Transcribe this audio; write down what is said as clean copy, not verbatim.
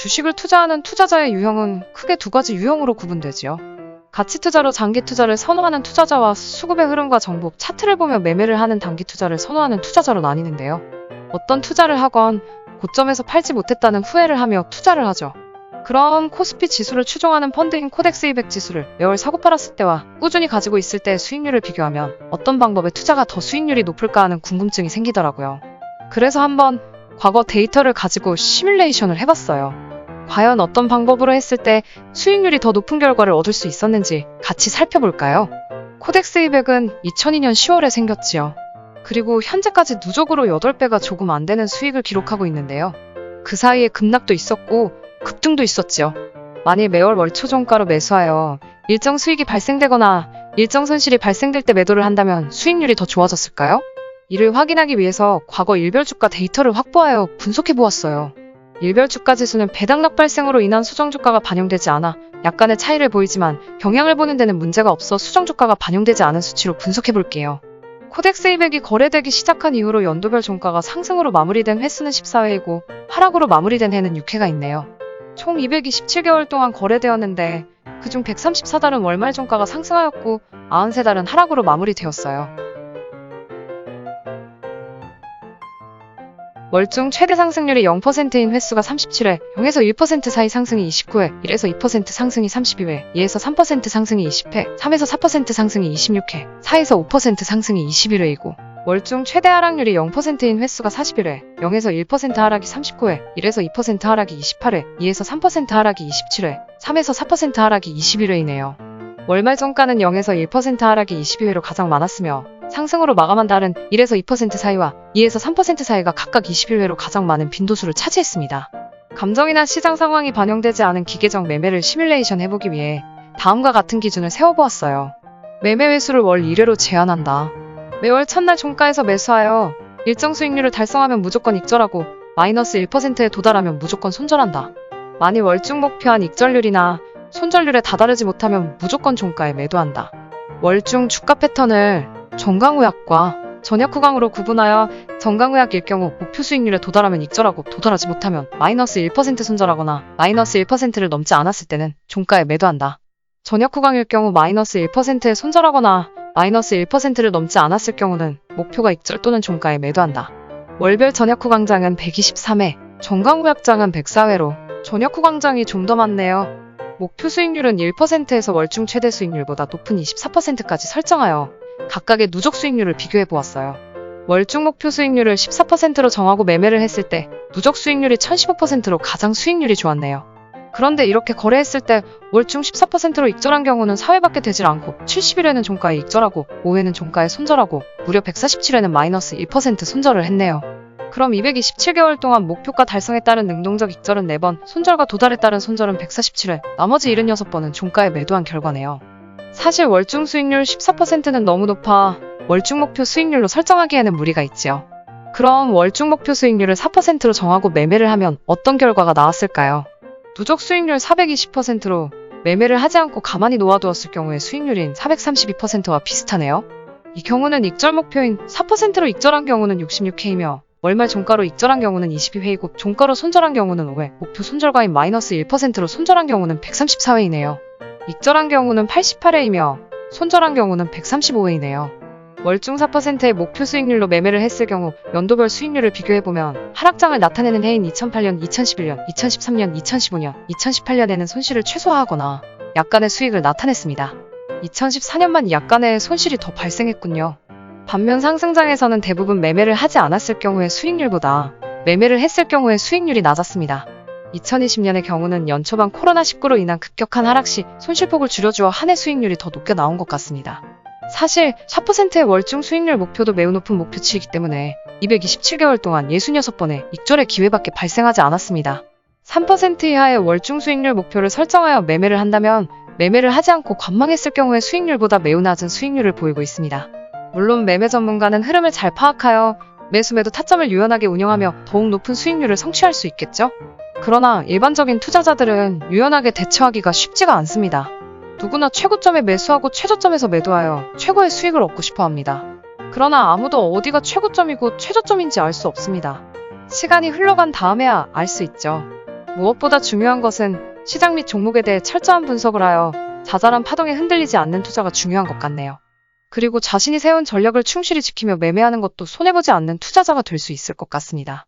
주식을 투자하는 투자자의 유형은 크게 두 가지 유형으로 구분되지요. 가치 투자로 장기 투자를 선호하는 투자자와 수급의 흐름과 정보, 차트를 보며 매매를 하는 단기 투자를 선호하는 투자자로 나뉘는데요. 어떤 투자를 하건 고점에서 팔지 못했다는 후회를 하며 투자를 하죠. 그럼 코스피 지수를 추종하는 펀드인 코덱스 200 지수를 매월 사고 팔았을 때와 꾸준히 가지고 있을 때의 수익률을 비교하면 어떤 방법의 투자가 더 수익률이 높을까 하는 궁금증이 생기더라고요. 그래서 한번 과거 데이터를 가지고 시뮬레이션을 해봤어요. 과연 어떤 방법으로 했을 때 수익률이 더 높은 결과를 얻을 수 있었는지 같이 살펴볼까요? 코덱스 200은 2002년 10월에 생겼지요. 그리고 현재까지 누적으로 8배가 조금 안 되는 수익을 기록하고 있는데요. 그 사이에 급락도 있었고 급등도 있었지요. 만일 매월 월초 종가로 매수하여 일정 수익이 발생되거나 일정 손실이 발생될 때 매도를 한다면 수익률이 더 좋아졌을까요? 이를 확인하기 위해서 과거 일별 주가 데이터를 확보하여 분석해 보았어요. 일별 주가 지수는 배당락 발생으로 인한 수정 주가가 반영되지 않아 약간의 차이를 보이지만 영향을 보는 데는 문제가 없어 수정 주가가 반영되지 않은 수치로 분석해 볼게요. 코덱스 200이 거래되기 시작한 이후로 연도별 종가가 상승으로 마무리된 횟수는 14회이고 하락으로 마무리된 해는 6회가 있네요. 총 227개월 동안 거래되었는데 그중 134달은 월말 종가가 상승하였고 93달은 하락으로 마무리되었어요. 월중 최대 상승률이 0%인 횟수가 37회, 0에서 1% 사이 상승이 29회, 1에서 2% 상승이 32회, 2에서 3% 상승이 20회, 3에서 4% 상승이 26회, 4에서 5% 상승이 21회이고 월중 최대 하락률이 0%인 횟수가 41회, 0에서 1% 하락이 39회, 1에서 2% 하락이 28회, 2에서 3% 하락이 27회, 3에서 4% 하락이 21회이네요. 월말 종가는 0에서 1% 하락이 22회로 가장 많았으며 상승으로 마감한 달은 1에서 2% 사이와 2에서 3% 사이가 각각 21회로 가장 많은 빈도수를 차지했습니다. 감정이나 시장 상황이 반영되지 않은 기계적 매매를 시뮬레이션 해보기 위해 다음과 같은 기준을 세워보았어요. 매매 회수를 월 1회로 제한한다. 매월 첫날 종가에서 매수하여 일정 수익률을 달성하면 무조건 익절하고 마이너스 1%에 도달하면 무조건 손절한다. 만일 월중 목표한 익절률이나 손절률에 다다르지 못하면 무조건 종가에 매도한다. 월중 주가 패턴을 정강후약과 전약후강으로 구분하여 정강후약일 경우 목표 수익률에 도달하면 익절하고 도달하지 못하면 마이너스 1% 손절하거나 마이너스 1%를 넘지 않았을 때는 종가에 매도한다. 전약후강일 경우 마이너스 1%에 손절하거나 마이너스 1%를 넘지 않았을 경우는 목표가 익절 또는 종가에 매도한다. 월별 전약후강장은 123회, 정강후약장은 104회로 전약후강장이 좀 더 많네요. 목표 수익률은 1%에서 월중 최대 수익률보다 높은 24%까지 설정하여 각각의 누적 수익률을 비교해 보았어요. 월중 목표 수익률을 14%로 정하고 매매를 했을 때 누적 수익률이 1015%로 가장 수익률이 좋았네요. 그런데 이렇게 거래했을 때 월중 14%로 익절한 경우는 4회밖에 되질 않고 71회는 종가에 익절하고 5회는 종가에 손절하고 무려 147회는 마이너스 1% 손절을 했네요. 그럼 227개월 동안 목표가 달성에 따른 능동적 익절은 4번, 손절과 도달에 따른 손절은 147회, 나머지 76번은 종가에 매도한 결과네요. 사실 월중 수익률 14%는 너무 높아 월중 목표 수익률로 설정하기에는 무리가 있지요. 그럼 월중 목표 수익률을 4%로 정하고 매매를 하면 어떤 결과가 나왔을까요? 누적 수익률 420%로 매매를 하지 않고 가만히 놓아두었을 경우의 수익률인 432%와 비슷하네요. 이 경우는 익절 목표인 4%로 익절한 경우는 66회이며 월말 종가로 익절한 경우는 22회이고 종가로 손절한 경우는 5회, 목표 손절가인 마이너스 1%로 손절한 경우는 134회이네요. 익절한 경우는 88회이며 손절한 경우는 135회이네요. 월중 4%의 목표 수익률로 매매를 했을 경우 연도별 수익률을 비교해보면 하락장을 나타내는 해인 2008년, 2011년, 2013년, 2015년, 2018년에는 손실을 최소화하거나 약간의 수익을 나타냈습니다. 2014년만 약간의 손실이 더 발생했군요. 반면 상승장에서는 대부분 매매를 하지 않았을 경우의 수익률보다 매매를 했을 경우의 수익률이 낮았습니다. 2020년의 경우는 연초반 코로나19로 인한 급격한 하락 시 손실폭을 줄여주어 한 해 수익률이 더 높게 나온 것 같습니다. 사실 4%의 월중 수익률 목표도 매우 높은 목표치이기 때문에 227개월 동안 66번의 익절의 기회밖에 발생하지 않았습니다. 3% 이하의 월중 수익률 목표를 설정하여 매매를 한다면 매매를 하지 않고 관망했을 경우의 수익률보다 매우 낮은 수익률을 보이고 있습니다. 물론 매매 전문가는 흐름을 잘 파악하여 매수 매도 타점을 유연하게 운영하며 더욱 높은 수익률을 성취할 수 있겠죠? 그러나 일반적인 투자자들은 유연하게 대처하기가 쉽지가 않습니다. 누구나 최고점에 매수하고 최저점에서 매도하여 최고의 수익을 얻고 싶어 합니다. 그러나 아무도 어디가 최고점이고 최저점인지 알 수 없습니다. 시간이 흘러간 다음에야 알 수 있죠. 무엇보다 중요한 것은 시장 및 종목에 대해 철저한 분석을 하여 자잘한 파동에 흔들리지 않는 투자가 중요한 것 같네요. 그리고 자신이 세운 전략을 충실히 지키며 매매하는 것도 손해보지 않는 투자자가 될 수 있을 것 같습니다.